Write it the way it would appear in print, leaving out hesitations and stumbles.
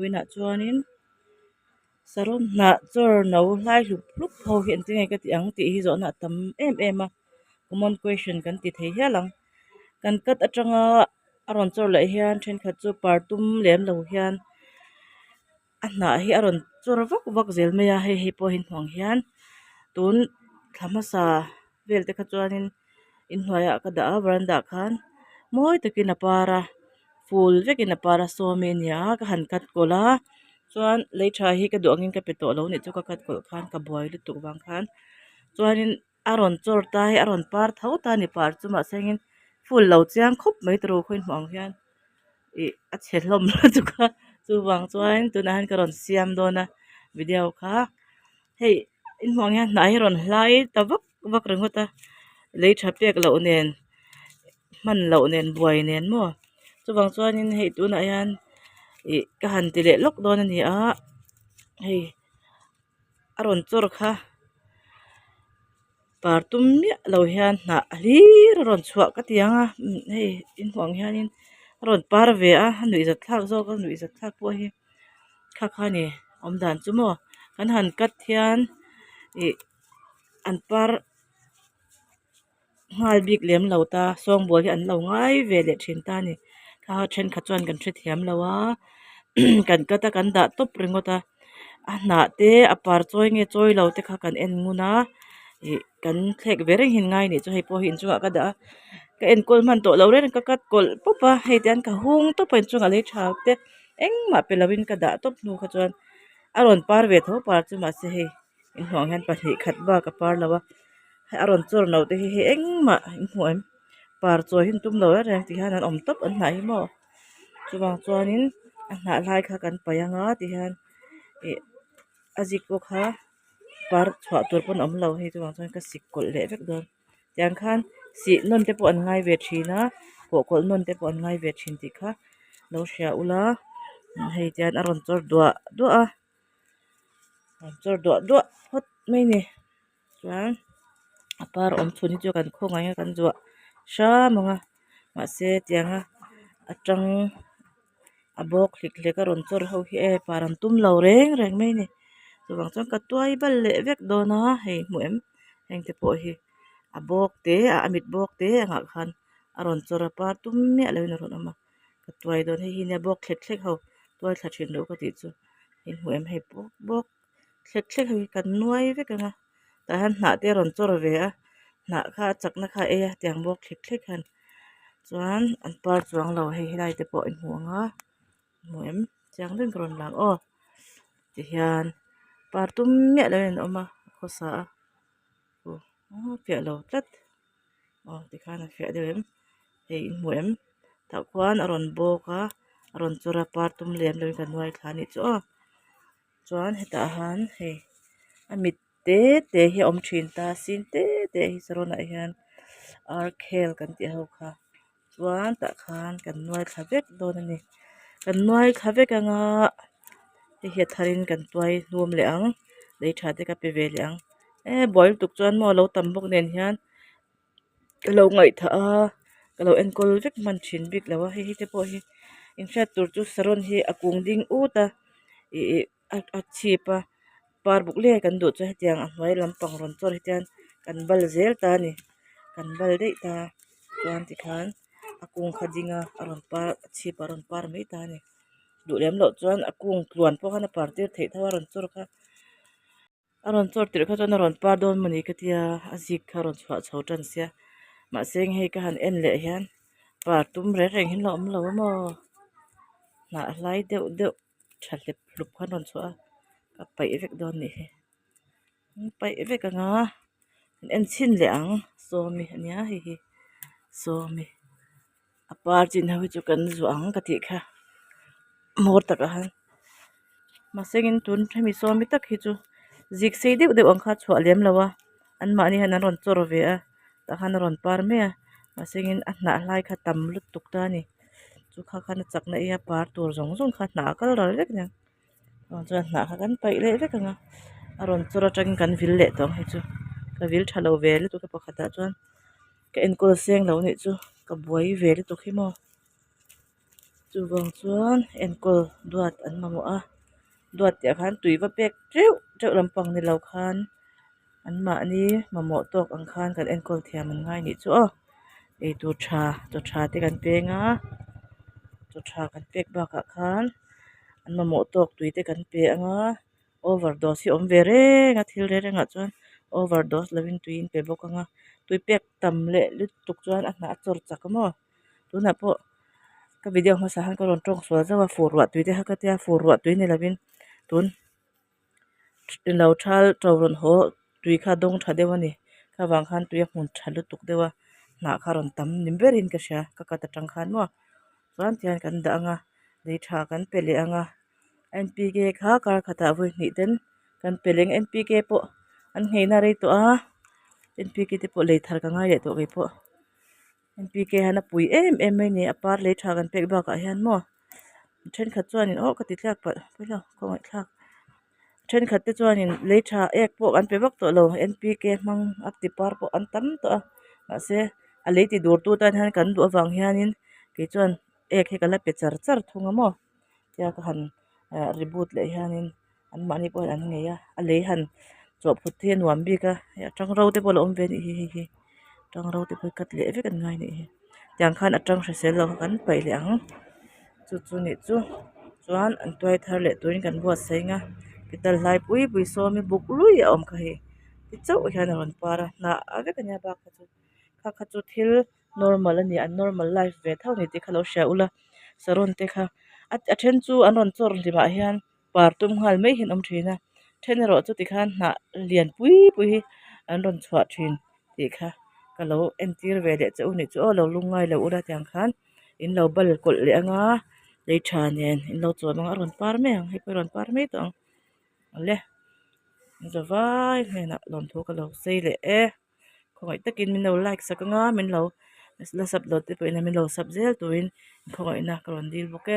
huina chuanin saron na chor no lai lup ho hian ti ngai ka ti ang ti hi zo na tam em a common question kan ti thei hialang kan kat atanga aron chor la hian then khat chu partum lem lo hian na hi aron chor vak zel me ya he po hin hong hian tun thamasa vel te kha chuanin in hnuaiah ka da veranda khan mawi takin a para ful vekin a para sawmi nia ka han kat kola chuan leitha hi ka duangin ka pe to lo ni chu ka kat kol khan ka buai lu tu wang khan chuanin aron chor ta hi aron par tho ta ni par chuma sengin ful lo chiang khop mai tro khoin hmang hian a chelom chu kha chu wang chuan tuna han ka ron siam dona video kha hei in hmang hian na hi ron hlai ta vak rengota leitha pek lo nen man lo nen buai nen mo chuwang chuanin hei tuna hian ka han ti le lok don ani a hei aron chor kha partum mia lo hian na hlir ron chhuak ka tianga hei in hmang hianin ron par ve a nui zat thlak zo ka nui zat thlak po hi kha kha ni om dan chu mo kan han kat hian an par ngal bik lem lo ta song bol hi an lo ngai ve le thin ta ni kha then kha chuan kan thri thiam lowa kan kata kan da top ringota a na te a par choi nge choi lo te kha kan en nguna kan thlek vereng hin ngai ni chu hei po hin chuwa ka da ka en kol man to lo ren ka kat kol popa hei tian ka hung to pen chunga le thak te engma pelawin ka da top nu kha chuan aron par ve tho par chu ma se hei in hong han pa hi khat ba ka par lawa aron chor no te hi engma in hmuam par chaw hin tum lo reng ti han an om top an hnai mo chuwang chuanin a hna lai kha kan payanga ti hian azik ko kha par chhuah tur pon om lo hi chuwang chuan ka sik kol le vek don tiang khan si non te po an ngai ve thina po kol non te po an ngai ve thin ti kha lo hria ula hei tian aron chor dua a chor dua hot mai ni chuan a par om chhuni chu kan khawng anga kan zuah sha manga ma se tianga atang abok hlik hlek a ron chor ho hi param tum lo reng mai ni chuwang chuan ka tuai bal le vek dona hei hmuem heng te pawh hi a bok te a amit bok te anga khan aron chor a par tum mia lo in ron ama ka tuai don hi nia bok thlek ho tuai thla thin lo ka ti chu in hmuem hei bok thlek ho kan nuai vek anga ta han hna te ron chor ve a hna kha chakna kha tiang bok thlek han chuan an par chuang lo hei helai te pawh in hmuanga hmuem chiang rin ron lang ti hian par tum mia lo in oma khosa pia lo tlat ti khan a fia deuhem hei in hmuem ta khuan aron boka aron chora par tum lem lo kan nuai thla ni chu chuan heta han hei amit te hi om thin ta sin te hi sarona hian arkhel kan ti ho kha chuan ta khan kan nuai thla vek don ani kan nuai thla vek anga ti hi tharin kan tuai nuam le ang lei tha te ka pe ve le ang boil tuk chuan mo lo tam bok nen hian lo ngai tha a ka lo en kol vek man thin bik lawa hi te pawh hi in fact tur chu saron hi akung ding u ta a chipa par buk le kan du chu hetiang a hnuai lampang ron chor hetian kan bal zel ta ni kan bal dei ta chuan ti khan akung khadinga aron par chipa ron par mai ta ni du lem lo chuan akung tluan pawh khan a par tir thei thawa ron chor kha aron chor tir kha chuan aron par don mani ka tia azik kha ron chhuah chho tan sia ma seng hei ka han en le hian par tum reng hin lo om lo mo na hlai deuh thatlep hlup khan ron chhuah ka pai vek don ni he pai vek anga en chin le ang sawmi ania hi sawmi a par chin ho chu kan zu ang ka ti kha mor tak a han ma sengin tun themi sawmi tak hi chu zik sei deuh ang kha chhuah lem lawa an ma ni han an ron chor ve a ta khan ron par me a ma sengin a hna hlai kha tam lut tuk ta ni chu kha khan chakna ia par tur zong kha hna kal ral vek nya chuan hna kha kan pai le vek anga aron chor atangin kan vil le tawng hi chu ka vil thalo ve le tu ka pakhata chuan ka en kol seng lo ni chu ka buai ve le tu khi mo chu wang chuan enkol duat an mamu a duat tiah khan tui va pek treuh treuh lampang ni lo khan an mah ni mamawh tawk ang khan kan enkol thiam an ngai nih chu ei tur tha te kan peng a chu tha kan pek bakah khan an mamawh tawk tui te kan pe anga overdose hi awm ve reng a thil re rengah chuan overdose lovin tui in pe bawk anga tui pek tam leh lutuk chuan a hnah a chawr chak emaw tunah pawh ka video hmasa han ka rawn tawng sual zo a fur ruah tui te kha ka tia fur ruah tui ni lovin tun lo thal to rawn haw tui kha dawng tha deuh ani ka wang khan tui a hmun tha lutuk deuh a hnah kha rawn tam nim berin ka hria ka kat atang khan maw chuan tian kan dah anga lei tha kan pe leh anga NPK kha kar khatah vui hnih ten kan peleng NPK pawh an ngheina rei tawh a NPK te pawh lei thar ka ngai leh tawh ve pawh NPK han a pui em em mai ni a par lei tha kan pek bakah hian maw thenkhat chuanin ka ti thlak pah pui lo khawngai thlak thenkhat te chuanin lei tha ek pawh an pe bak tawh lo NPK hmang a ti par pawh an tam tawh a mahse a lei ti dur tu tan han kan duh awang hianin ke chuan ek hi kala pe char char thung a maw tia ka han reboot leh hianin an mah ni pawh an ngei a lei han chawh phut hi a nuam bik a atang ro te pawh a awm ve ni hi atang ro te pawh kat leh vek an ngai ni hi tiang khan atang hrisel lo kan paih leh ang chu nih chu chuan an tuai thar leh turin kan buat seinga pital hlai pui pui sawmi buk lui a awm kha hi ti chauh hian a rawn par a hnah a vek ania bak kha chu thil normal ani an normal life ve tho ni ti kha lo hriah ula saron te kha a then chu an rawn chawr hlimah hian par tum nghal mai hin awm thin a then erawh chu ti khan hnah lian pui pui hi an rawn chhuah thin tih kha ka lo en tir ve leh chauh ni chu lo lung ngai lo ula tiang khan in lo bal kolh leh anga lei tha nen in lo chuam anga a rawn par mai ang hei pawh rawn par mai tawh ang le zawai hmenah lawn thu ka lo sei leh khawngai takin min lo like sak anga min lo la sap lo te pawh in min lo sap zel turin khawngai na ka rawn dil bawk